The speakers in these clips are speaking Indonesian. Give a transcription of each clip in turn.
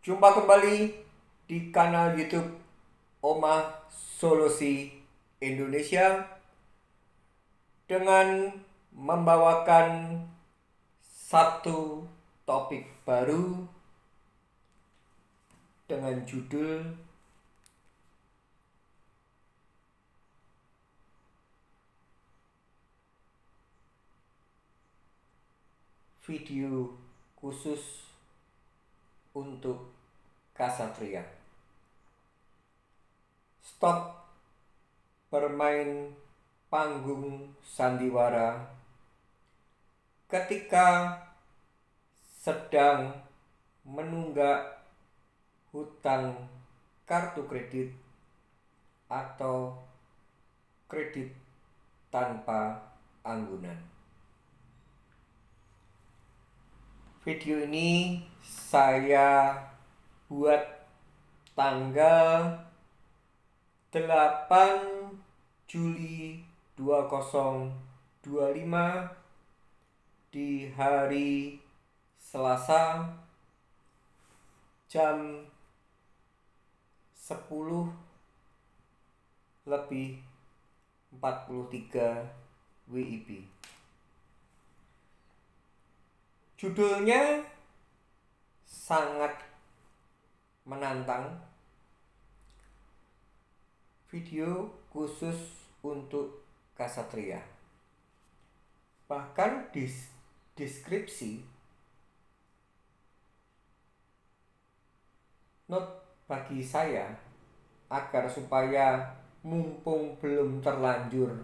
Jumpa kembali di kanal YouTube Omah Solusi Indonesia dengan membawakan satu topik baru dengan judul video khusus untuk Ksatria. Stop bermain panggung sandiwara ketika sedang menunggak hutang kartu kredit atau kredit tanpa anggunan. Video ini saya buat tanggal 8 Juli 2025 di hari Selasa jam 10:43 WIB. Judulnya sangat menantang, video khusus untuk Ksatria. Bahkan di deskripsi note bagi saya agar supaya mumpung belum terlanjur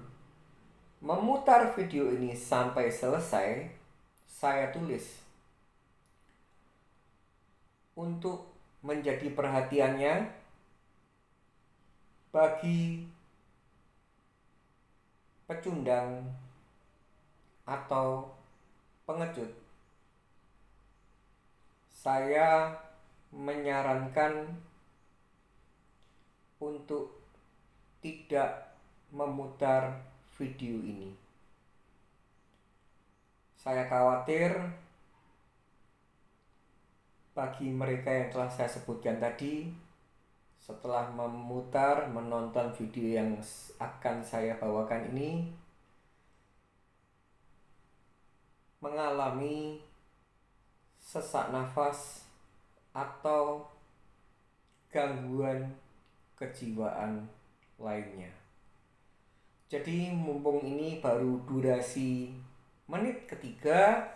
memutar video ini sampai selesai, saya tulis untuk menjadi perhatiannya bagi pecundang atau pengecut. Saya menyarankan untuk tidak memutar video ini. Saya khawatir bagi mereka yang telah saya sebutkan tadi, setelah menonton video yang akan saya bawakan ini, mengalami sesak nafas atau gangguan kejiwaan lainnya. Jadi mumpung ini baru durasi menit ketiga,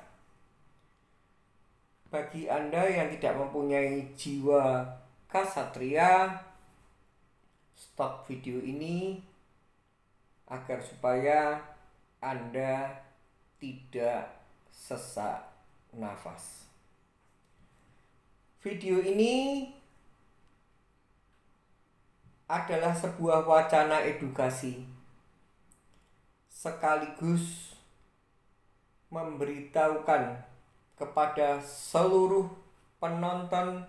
bagi Anda yang tidak mempunyai jiwa Ksatria, stop video ini agar supaya Anda tidak sesak nafas. Video ini adalah sebuah wacana edukasi sekaligus memberitahukan kepada seluruh penonton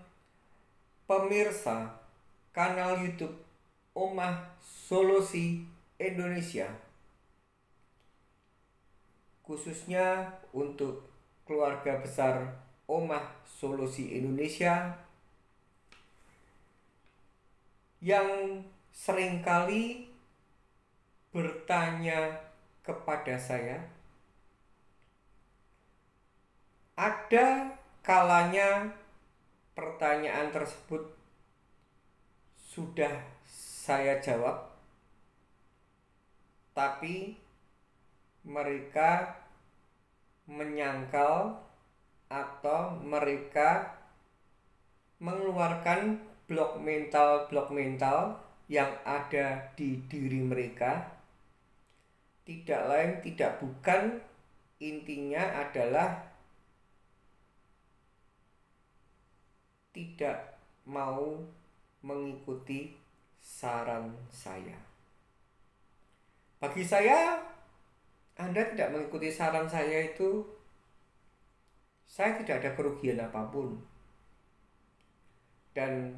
pemirsa kanal YouTube Omah Solusi Indonesia, khususnya untuk keluarga besar Omah Solusi Indonesia yang seringkali bertanya kepada saya. Ada kalanya pertanyaan tersebut sudah saya jawab, tapi mereka menyangkal atau mereka mengeluarkan blok mental yang ada di diri mereka. Tidak lain tidak bukan, intinya adalah tidak mau mengikuti saran saya. Bagi saya, Anda tidak mengikuti saran saya itu, saya tidak ada kerugian apapun. Dan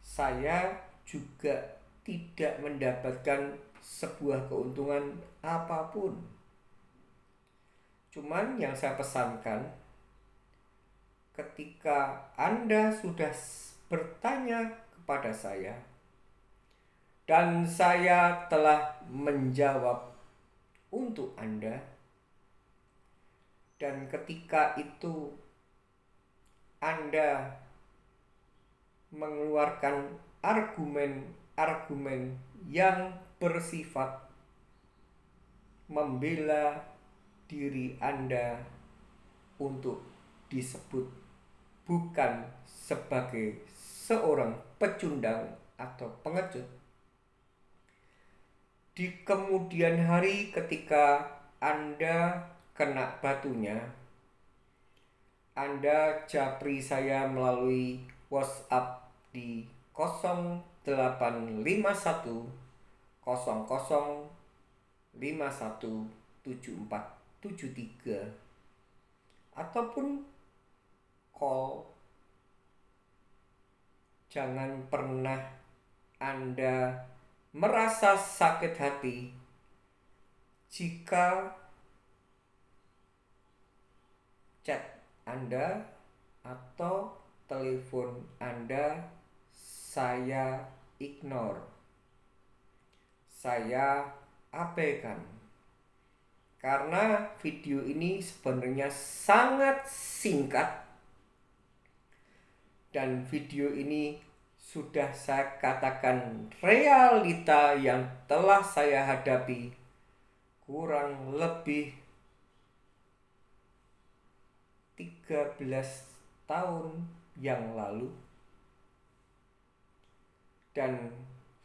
saya juga tidak mendapatkan sebuah keuntungan apapun. Cuman yang saya pesankan, ketika Anda sudah bertanya kepada saya dan saya telah menjawab untuk Anda, dan ketika itu Anda mengeluarkan argumen-argumen yang bersifat membela diri Anda untuk disebut bukan sebagai seorang pecundang atau pengecut, di kemudian hari ketika Anda kena batunya, Anda japri saya melalui WhatsApp di 0851 00 517473 ataupun call. Jangan pernah Anda merasa sakit hati jika chat Anda atau telepon Anda saya ignore, saya abaikan, karena video ini sebenarnya sangat singkat dan video ini sudah saya katakan realita yang telah saya hadapi kurang lebih 13 tahun yang lalu, dan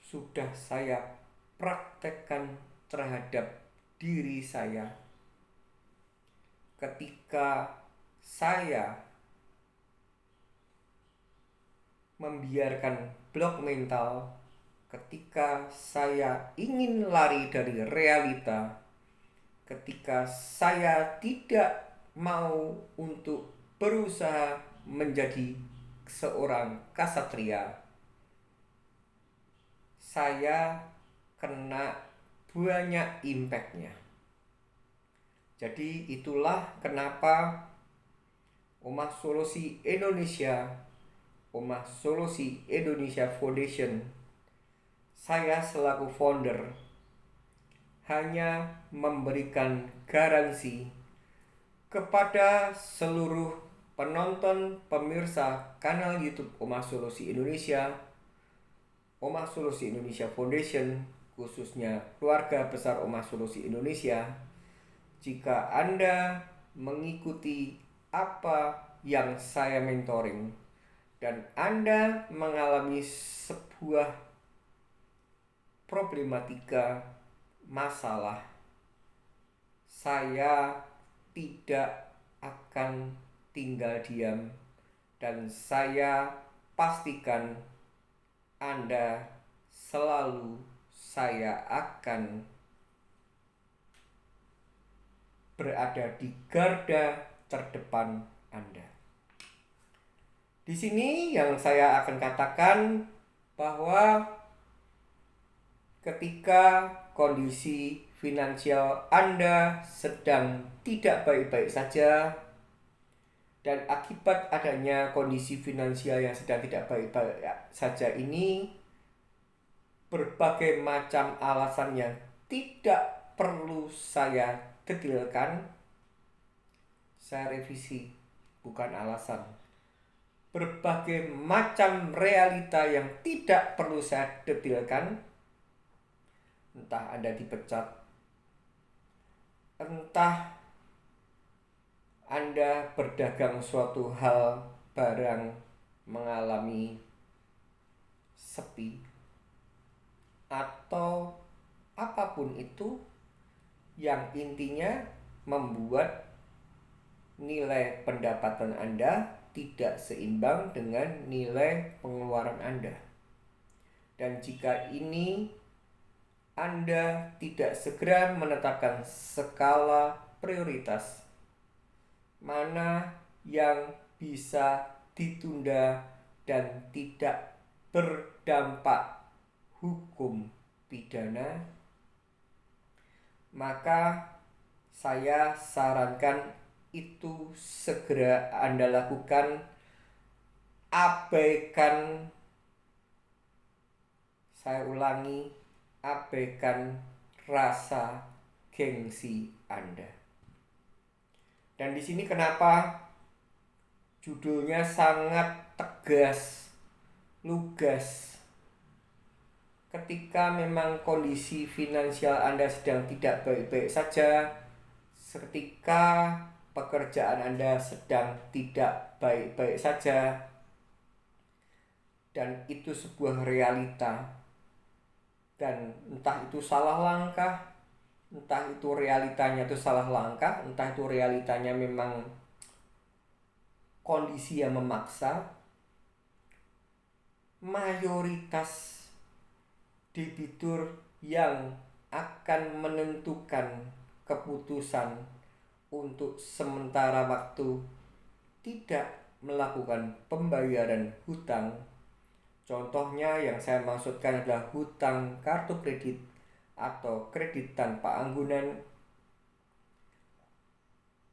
sudah saya praktekkan terhadap diri saya ketika saya membiarkan blok mental, ketika saya ingin lari dari realita, ketika saya tidak mau untuk berusaha menjadi seorang ksatria, saya kena banyak impactnya. Jadi itulah kenapa Omah Solusi Indonesia, Omah Solusi Indonesia Foundation, saya selaku founder hanya memberikan garansi kepada seluruh penonton pemirsa kanal YouTube Omah Solusi Indonesia, Omah Solusi Indonesia Foundation, khususnya keluarga besar Omah Solusi Indonesia, jika Anda mengikuti apa yang saya mentoring dan Anda mengalami sebuah problematika, masalah, saya tidak akan tinggal diam, dan saya pastikan Anda selalu saya akan berada di garda terdepan Anda. Di sini yang saya akan katakan bahwa ketika kondisi finansial Anda sedang tidak baik-baik saja, dan akibat adanya kondisi finansial yang sedang tidak baik-baik saja ini, berbagai macam alasan yang tidak perlu saya detailkan, saya revisi, bukan alasan. Berbagai macam realita yang tidak perlu saya detailkan, entah Anda dipecat, entah Anda berdagang suatu hal barang mengalami sepi, atau apapun itu yang intinya membuat nilai pendapatan Anda tidak seimbang dengan nilai pengeluaran Anda. Dan jika ini Anda tidak segera menetapkan skala prioritas, mana yang bisa ditunda dan tidak berdampak hukum pidana, maka saya sarankan itu segera Anda lakukan. Abaikan, saya ulangi, abaikan rasa gengsi Anda. Dan di sini kenapa judulnya sangat tegas, lugas. Ketika memang kondisi finansial Anda sedang tidak baik-baik saja, ketika pekerjaan Anda sedang tidak baik-baik saja, dan itu sebuah realita, dan entah itu salah langkah, entah itu realitanya itu salah langkah, entah itu realitanya memang kondisi yang memaksa, mayoritas debitur yang akan menentukan keputusan untuk sementara waktu tidak melakukan pembayaran hutang. Contohnya yang saya maksudkan adalah hutang kartu kredit atau kredit tanpa anggunan.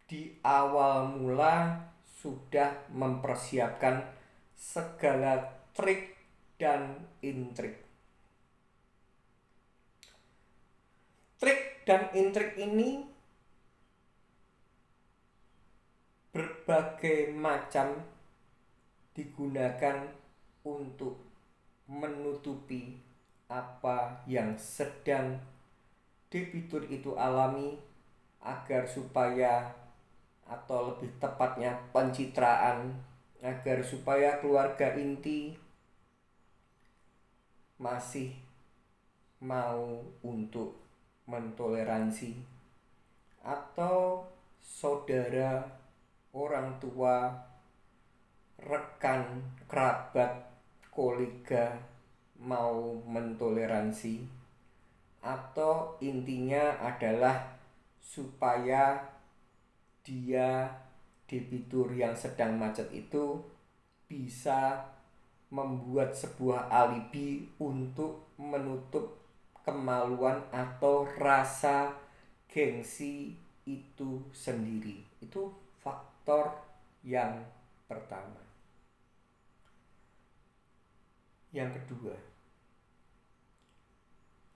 Di awal mula sudah mempersiapkan segala trik dan intrik. Trik dan intrik ini berbagai macam digunakan untuk menutupi apa yang sedang debitur itu alami, agar supaya, atau lebih tepatnya pencitraan, agar supaya keluarga inti masih mau untuk mentoleransi, atau saudara, orang tua, rekan, kerabat, kolega mau mentoleransi, atau intinya adalah supaya dia, debitur yang sedang macet itu, bisa membuat sebuah alibi untuk menutup kemaluan atau rasa gengsi itu sendiri. Itu faktor yang pertama. Yang kedua,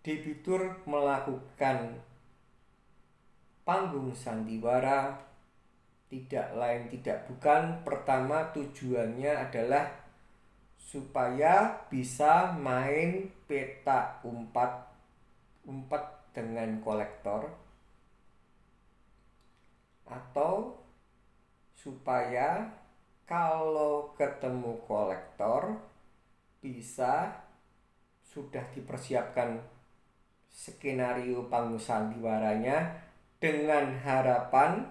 debitur melakukan panggung sandiwara tidak lain tidak bukan, pertama tujuannya adalah supaya bisa main petak umpet dengan kolektor, atau supaya kalau ketemu kolektor bisa sudah dipersiapkan skenario panggung sandiwaranya dengan harapan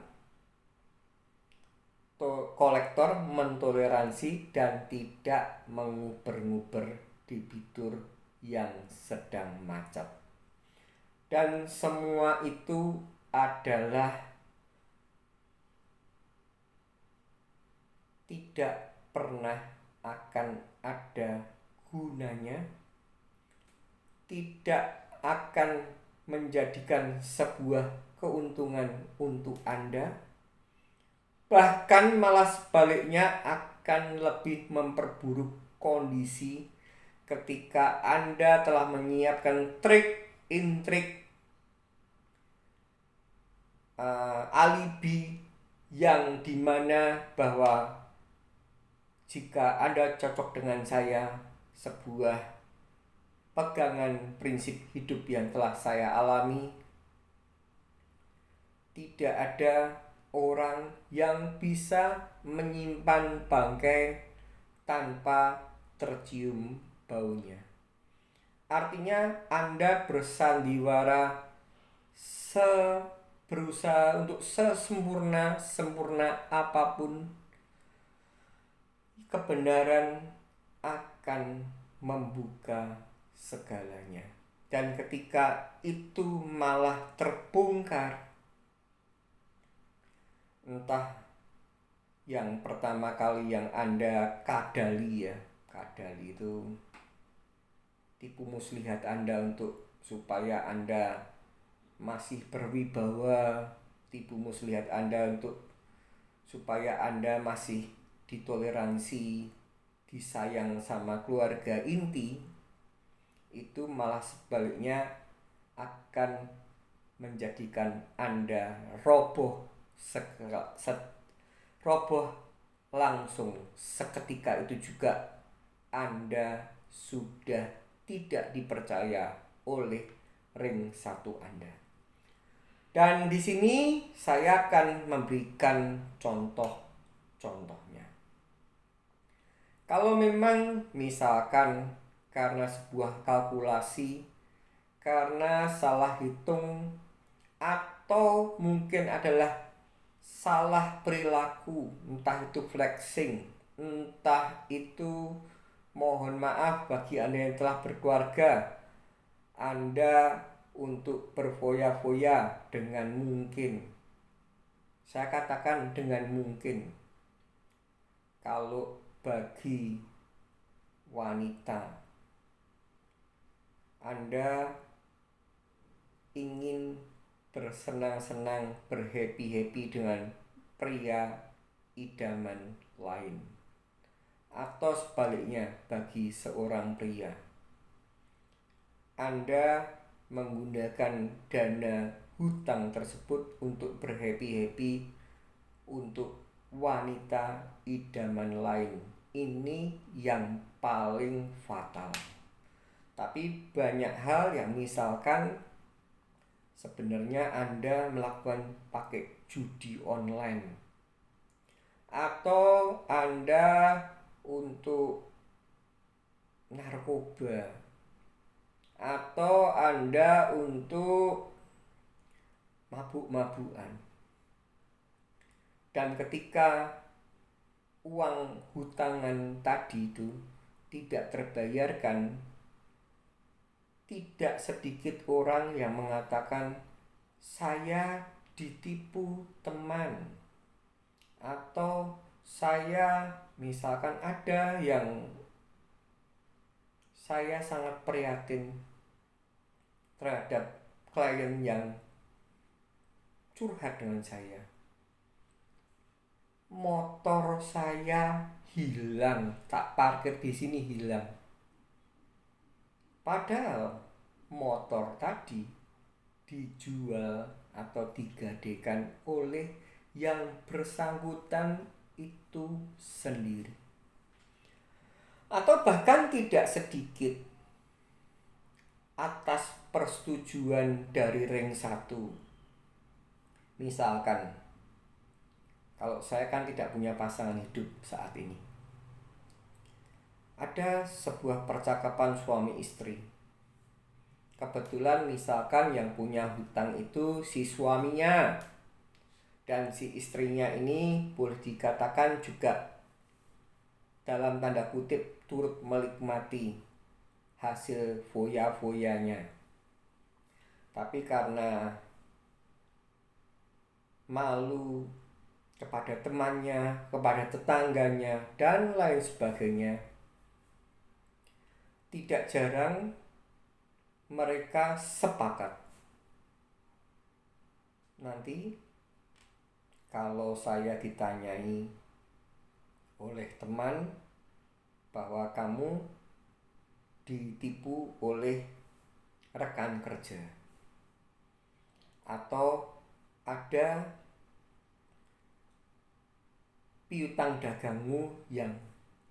kolektor mentoleransi dan tidak menguber-nguber debitur yang sedang macet. Dan semua itu adalah tidak pernah akan ada gunanya, tidak akan menjadikan sebuah keuntungan untuk Anda, bahkan malah sebaliknya akan lebih memperburuk kondisi ketika Anda telah menyiapkan trik, intrik, alibi yang dimana bahwa jika Anda cocok dengan saya, sebuah pegangan prinsip hidup yang telah saya alami, tidak ada orang yang bisa menyimpan bangkai tanpa tercium baunya. Artinya Anda bersandiwara berusaha untuk sesempurna apapun, kebenaran akan membuka segalanya. Dan ketika itu malah terbongkar, entah yang pertama kali yang Anda kadali itu tipu muslihat Anda untuk supaya Anda masih berwibawa, tipu muslihat Anda untuk supaya Anda masih ditoleransi, disayang sama keluarga inti, itu malah sebaliknya akan menjadikan Anda roboh roboh langsung seketika itu juga. Anda sudah tidak dipercaya oleh ring 1 Anda. Dan di sini saya akan memberikan contoh-contohnya. Kalau memang misalkan karena sebuah kalkulasi, karena salah hitung, atau mungkin adalah salah perilaku, entah itu flexing, entah itu mohon maaf bagi Anda yang telah berkeluarga, Anda untuk berfoya-foya dengan mungkin. Saya katakan dengan mungkin. Kalau bagi wanita, Anda ingin bersenang-senang, berhappy-happy dengan pria idaman lain, atau sebaliknya bagi seorang pria, Anda menggunakan dana hutang tersebut untuk berhappy-happy untuk wanita idaman lain. Ini yang paling fatal. Tapi banyak hal yang misalkan sebenarnya Anda melakukan pakai judi online, atau Anda untuk narkoba, atau Anda untuk mabuk-mabukan. Dan ketika uang hutangan tadi itu tidak terbayarkan, tidak sedikit orang yang mengatakan, saya ditipu teman, atau saya misalkan ada yang saya sangat prihatin terhadap klien yang curhat dengan saya. Motor saya hilang, tak parkir di sini hilang. Padahal motor tadi dijual atau digadekan oleh yang bersangkutan itu sendiri. Atau bahkan tidak sedikit atas persetujuan dari ring 1. Misalkan, kalau saya kan tidak punya pasangan hidup saat ini, ada sebuah percakapan suami istri. Kebetulan misalkan yang punya hutang itu si suaminya, dan si istrinya ini boleh dikatakan juga dalam tanda kutip turut menikmati hasil foya-foyanya. Tapi karena malu kepada temannya, kepada tetangganya, dan lain sebagainya, tidak jarang mereka sepakat, nanti kalau saya ditanyai oleh teman bahwa kamu ditipu oleh rekan kerja, atau ada piutang dagangmu yang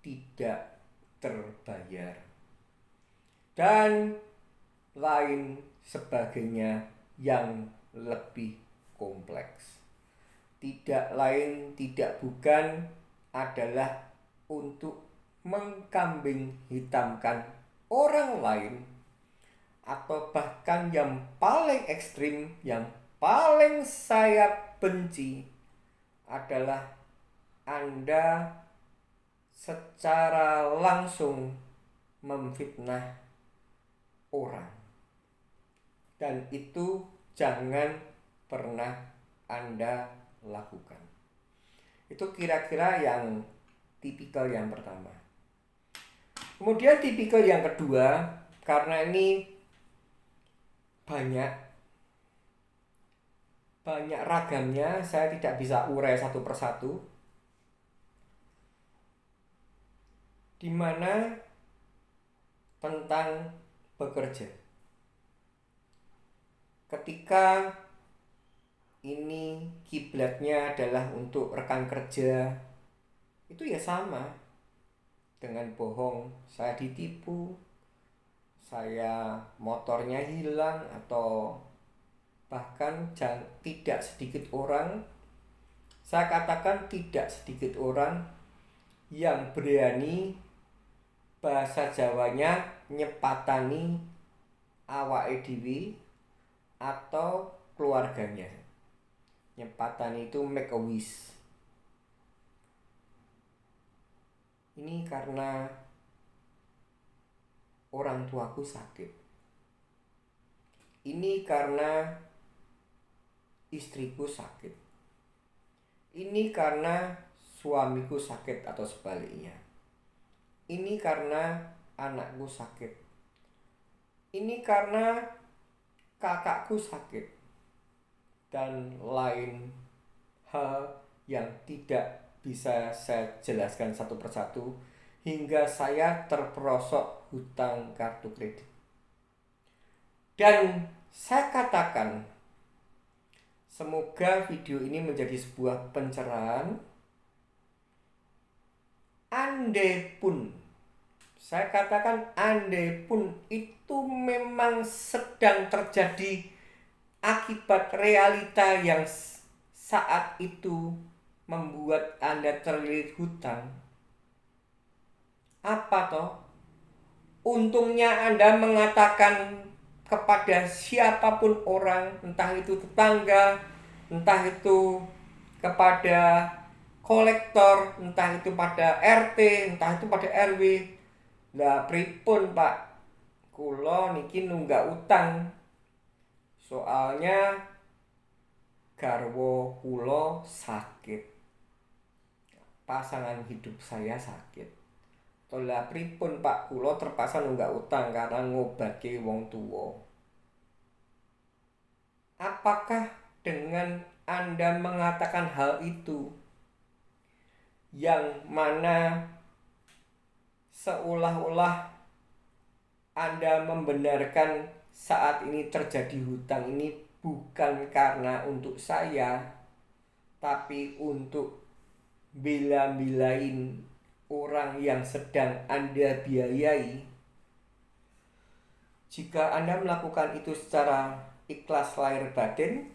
tidak terbayar, dan lain sebagainya yang lebih kompleks. Tidak lain tidak bukan adalah untuk mengkambing hitamkan orang lain, atau bahkan yang paling ekstrim, yang paling saya benci adalah Anda secara langsung memfitnah orang. Dan itu jangan pernah Anda lakukan. Itu kira-kira yang tipikal yang pertama. Kemudian tipikal yang kedua, karena ini banyak banyak ragamnya, saya tidak bisa urai satu persatu. Di mana tentang bekerja. Ketika ini kiblatnya adalah untuk rekan kerja, itu ya sama dengan bohong. Saya ditipu, saya motornya hilang, atau bahkan tidak sedikit orang, saya katakan tidak sedikit orang yang berani bahasa Jawanya nyepatani awake dhewe atau keluarganya. Nyepatani itu make a wish. Ini karena orang tuaku sakit. Ini karena istriku sakit. Ini karena suamiku sakit atau sebaliknya. Ini karena anakku sakit. Ini karena kakakku sakit. Dan lain hal yang tidak bisa saya jelaskan satu persatu hingga saya terperosok hutang kartu kredit. Dan saya katakan, semoga video ini menjadi sebuah pencerahan. Andai pun, saya katakan andai pun itu memang sedang terjadi akibat realita yang saat itu membuat Anda terlilit hutang. Apa toh? Untungnya Anda mengatakan kepada siapapun orang, entah itu tetangga, entah itu kepada kolektor, entah itu pada RT, entah itu pada RW. Lah pripun Pak, kula niki nunggak utang. Soalnya garwa kula sakit. Pasangan hidup saya sakit. Lah pripun Pak, kula terpaksa nunggak utang karena ngobatke wong tuwa. Apakah dengan Anda mengatakan hal itu yang mana seolah-olah Anda membenarkan saat ini terjadi hutang ini bukan karena untuk saya, tapi untuk bela-belain orang yang sedang Anda biayai? Jika Anda melakukan itu secara ikhlas lahir batin,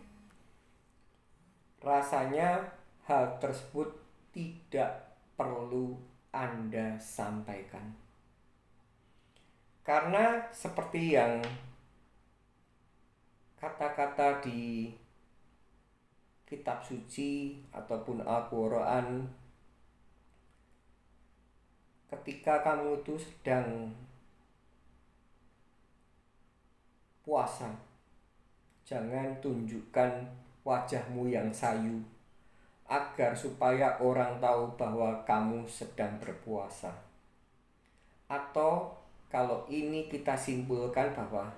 rasanya hal tersebut tidak perlu Anda sampaikan. Karena seperti yang kata-kata di kitab suci ataupun Al-Quran, ketika kamu itu sedang puasa, jangan tunjukkan wajahmu yang sayu agar supaya orang tahu bahwa kamu sedang berpuasa. Atau kalau ini kita simpulkan bahwa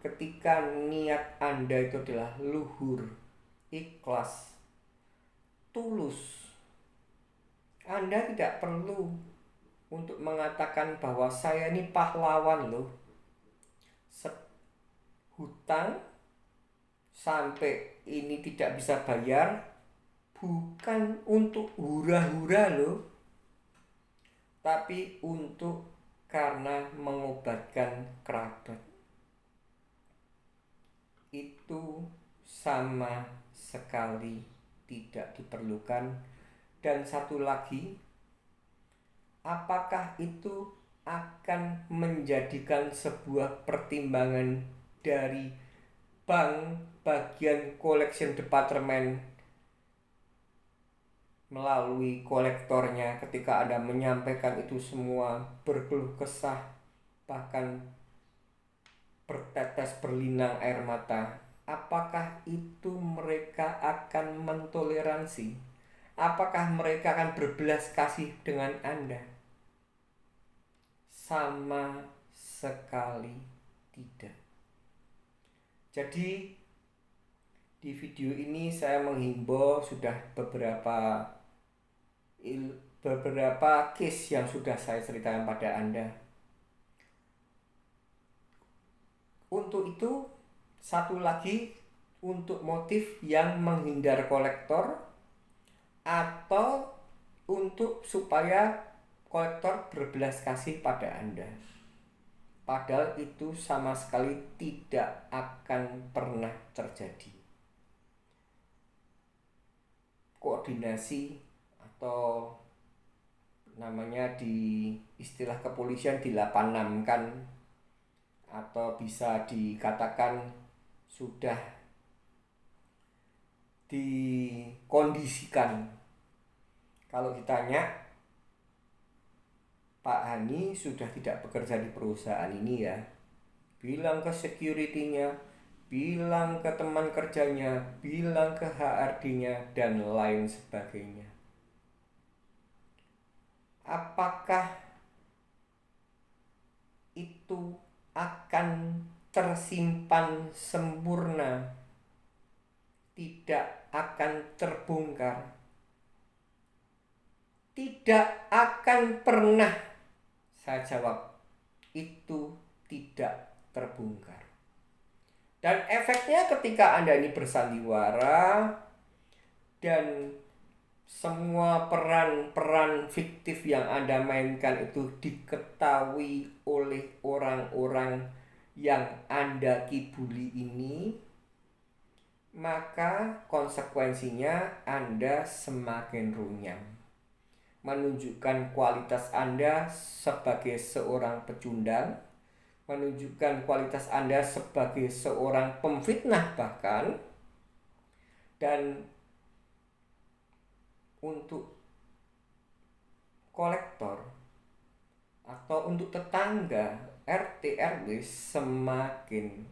ketika niat Anda itu adalah luhur, ikhlas, tulus, Anda tidak perlu untuk mengatakan bahwa saya ini pahlawan loh. Hutang sampai ini tidak bisa bayar bukan untuk hura-hura loh, tapi untuk karena mengobatkan kerabat. Itu sama sekali tidak diperlukan. Dan satu lagi, apakah itu akan menjadikan sebuah pertimbangan dari bank bagian collection department melalui kolektornya ketika Anda menyampaikan itu semua, berkeluh kesah, bahkan bertetes berlinang air mata? Apakah itu mereka akan mentoleransi? Apakah mereka akan berbelas kasih dengan Anda? Sama sekali tidak. Jadi Di video ini saya menghimbau sudah beberapa case yang sudah saya ceritakan pada Anda. Untuk itu, satu lagi untuk motif yang menghindar kolektor atau untuk supaya kolektor berbelas kasih pada Anda. Padahal itu sama sekali tidak akan pernah terjadi. Koordinasi atau namanya di istilah kepolisian di 86 kan, atau bisa dikatakan sudah dikondisikan. Kalau ditanya, Pak Hani sudah tidak bekerja di perusahaan ini ya, bilang ke security-nya, bilang ke teman kerjanya, bilang ke HRD-nya, dan lain sebagainya. Apakah itu akan tersimpan sempurna, tidak akan terbongkar, tidak akan pernah? Saya jawab, itu tidak terbongkar. Dan efeknya ketika Anda ini bersandiwara dan semua peran-peran fiktif yang Anda mainkan itu diketahui oleh orang-orang yang Anda kibuli ini, maka konsekuensinya Anda semakin runyam, menunjukkan kualitas Anda sebagai seorang pecundang, menunjukkan kualitas Anda sebagai seorang pemfitnah bahkan. Dan untuk kolektor atau untuk tetangga RT RW semakin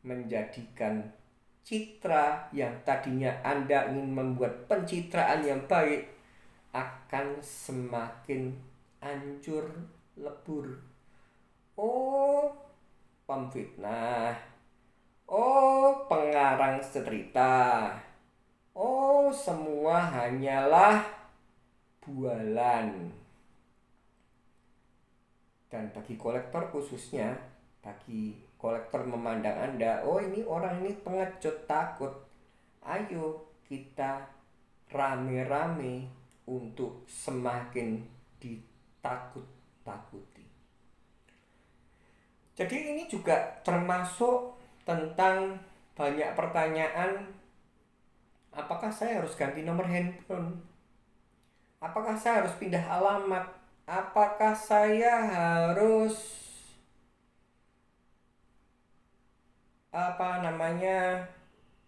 menjadikan citra yang tadinya Anda ingin membuat pencitraan yang baik akan semakin hancur lebur. Oh, pemfitnah. Oh, pengarang cerita. Oh, semua hanyalah bualan. Dan bagi kolektor khususnya, bagi kolektor memandang Anda, oh ini orang ini pengecut, takut. Ayo kita rame-rame untuk semakin ditakut-takuti. Jadi ini juga termasuk tentang banyak pertanyaan. Apakah saya harus ganti nomor handphone? Apakah saya harus pindah alamat? Apakah saya harus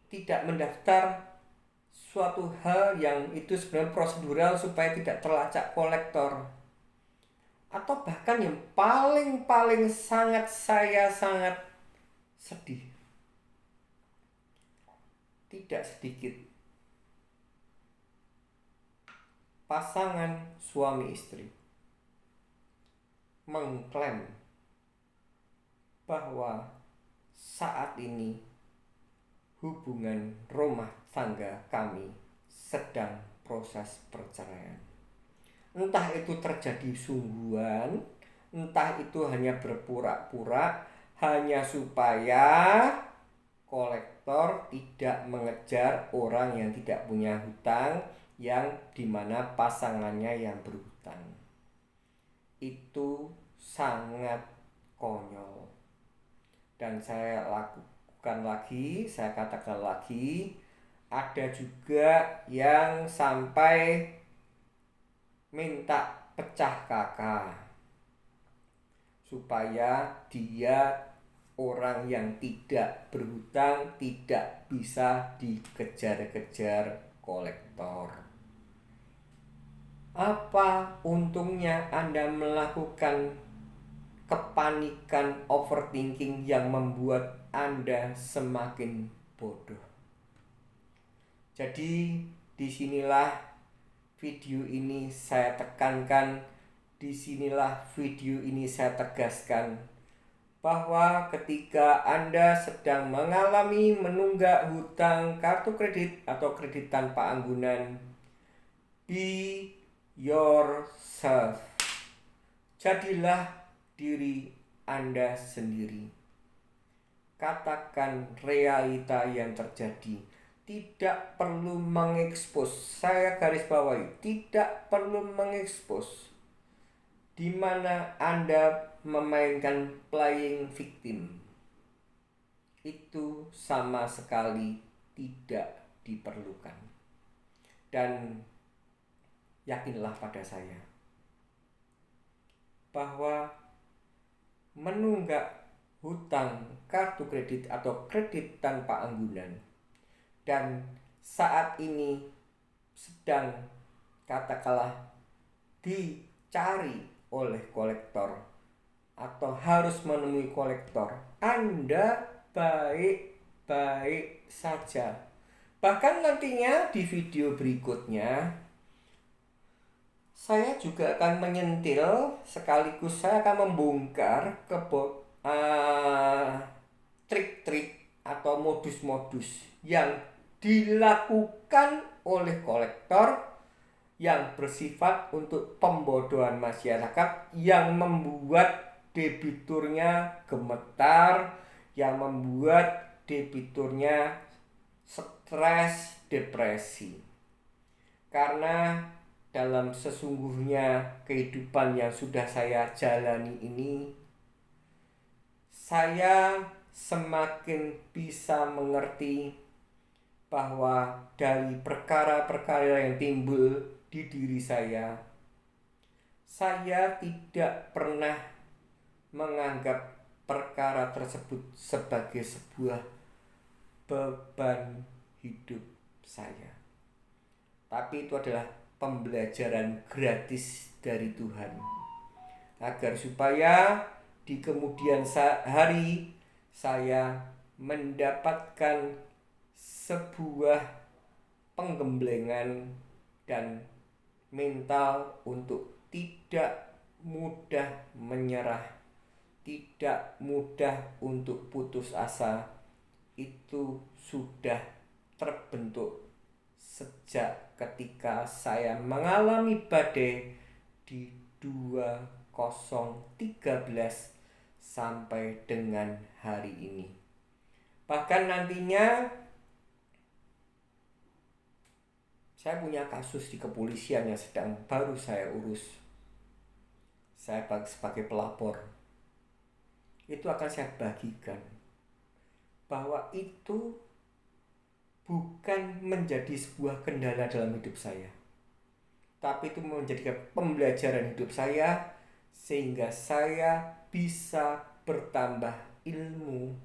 tidak mendaftar suatu hal yang itu sebenarnya prosedural supaya tidak terlacak kolektor? Atau bahkan yang paling sangat sedih, tidak sedikit pasangan suami istri mengklaim bahwa saat ini hubungan rumah tangga kami sedang proses perceraian. Entah itu terjadi sungguhan, entah itu hanya berpura-pura, hanya supaya kolektor tidak mengejar orang yang tidak punya hutang, yang dimana pasangannya yang berhutang. Itu sangat konyol. Dan saya katakan lagi, ada juga yang sampai minta pecah kakak supaya dia orang yang tidak berhutang tidak bisa dikejar-kejar kolektor. Apa untungnya Anda melakukan kepanikan overthinking yang membuat Anda semakin bodoh? Jadi disinilah video ini saya tekankan, disinilah video ini saya tegaskan bahwa ketika Anda sedang mengalami menunggak hutang kartu kredit atau kredit tanpa anggunan, be yourself. Jadilah diri Anda sendiri. Katakan realita yang terjadi. Tidak perlu mengekspos. Saya garis bawahi, tidak perlu mengekspos di mana Anda memainkan playing victim. Itu sama sekali tidak diperlukan. Dan yakinlah pada saya bahwa menunggak hutang kartu kredit atau kredit tanpa anggunan dan saat ini sedang katakanlah dicari oleh kolektor atau harus menemui kolektor, Anda baik-baik saja. Bahkan nantinya di video berikutnya saya juga akan menyentil sekaligus saya akan membongkar trik-trik atau modus-modus yang dilakukan oleh kolektor yang bersifat untuk pembodohan masyarakat, yang membuat debiturnya gemetar, yang membuat debiturnya stres, depresi. Karena dalam sesungguhnya kehidupan yang sudah saya jalani ini, saya semakin bisa mengerti bahwa dari perkara-perkara yang timbul di diri saya tidak pernah menganggap perkara tersebut sebagai sebuah beban hidup saya. Tapi itu adalah pembelajaran gratis dari Tuhan, agar supaya di kemudian hari saya mendapatkan sebuah penggemblengan dan mental untuk tidak mudah menyerah, tidak mudah untuk putus asa. Itu sudah terbentuk sejak ketika saya mengalami badai di 2013 sampai dengan hari ini. Bahkan nantinya saya punya kasus di kepolisian yang sedang baru saya urus. Saya sebagai pelapor. Itu akan saya bagikan. Bahwa itu bukan menjadi sebuah kendala dalam hidup saya. Tapi itu menjadi pembelajaran hidup saya sehingga saya bisa bertambah ilmu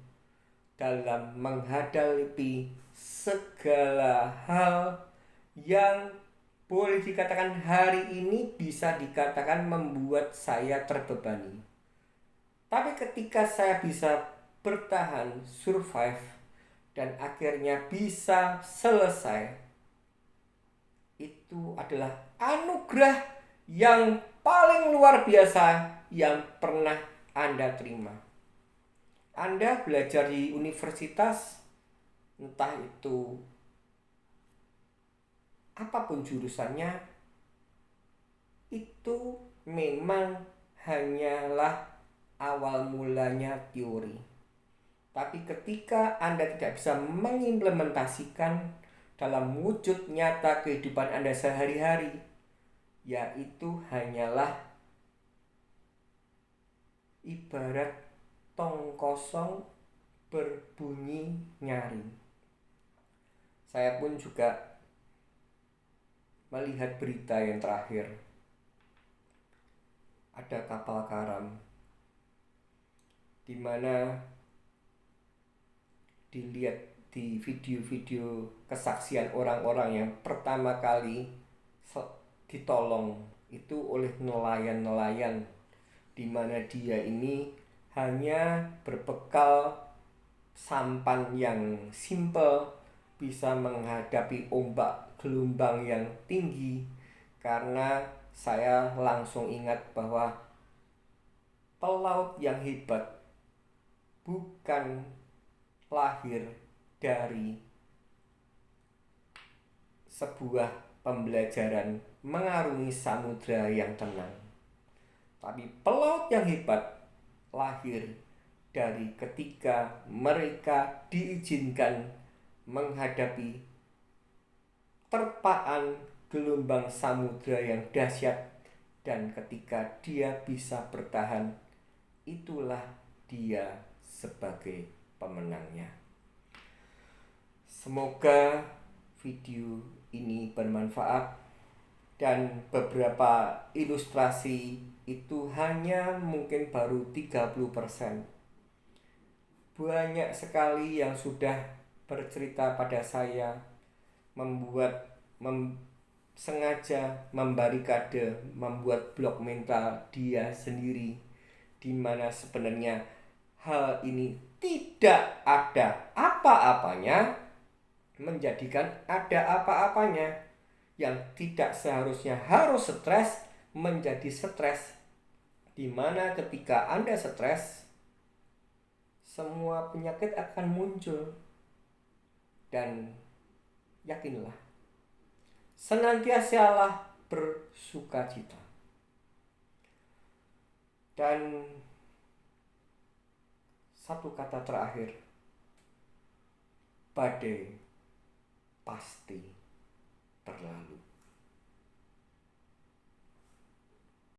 dalam menghadapi segala hal yang boleh dikatakan hari ini bisa dikatakan membuat saya terbebani. Tapi ketika saya bisa bertahan, survive, dan akhirnya bisa selesai, itu adalah anugerah yang paling luar biasa yang pernah Anda terima. Anda belajar di universitas, entah itu apapun jurusannya, itu memang hanyalah awal mulanya teori. Tapi ketika Anda tidak bisa mengimplementasikan dalam wujud nyata kehidupan Anda sehari-hari, yaitu hanyalah ibarat tong kosong berbunyi nyaring. Saya pun juga melihat berita yang terakhir, ada kapal karam di mana dilihat di video-video kesaksian orang-orang yang pertama kali ditolong itu oleh nelayan-nelayan, di mana dia ini hanya berbekal sampan yang simple, bisa menghadapi ombak gelombang yang tinggi. Karena saya langsung ingat bahwa pelaut yang hebat bukan lahir dari sebuah pembelajaran mengarungi samudra yang tenang, tapi pelaut yang hebat lahir dari ketika mereka diizinkan menghadapi terpaan gelombang samudra yang dahsyat, dan ketika dia bisa bertahan, itulah dia sebagai pemenangnya. Semoga video ini bermanfaat, dan beberapa ilustrasi itu hanya mungkin baru 30%. Banyak sekali yang sudah bercerita pada saya, sengaja membarikade, membuat blok mental dia sendiri, di mana sebenarnya hal ini tidak ada apa-apanya, menjadikan ada apa-apanya. Yang tidak seharusnya harus stres menjadi stres, di mana ketika Anda stres, semua penyakit akan muncul. Dan yakinlah, senantiasalah bersukacita. Dan satu kata terakhir, badai pasti berlalu.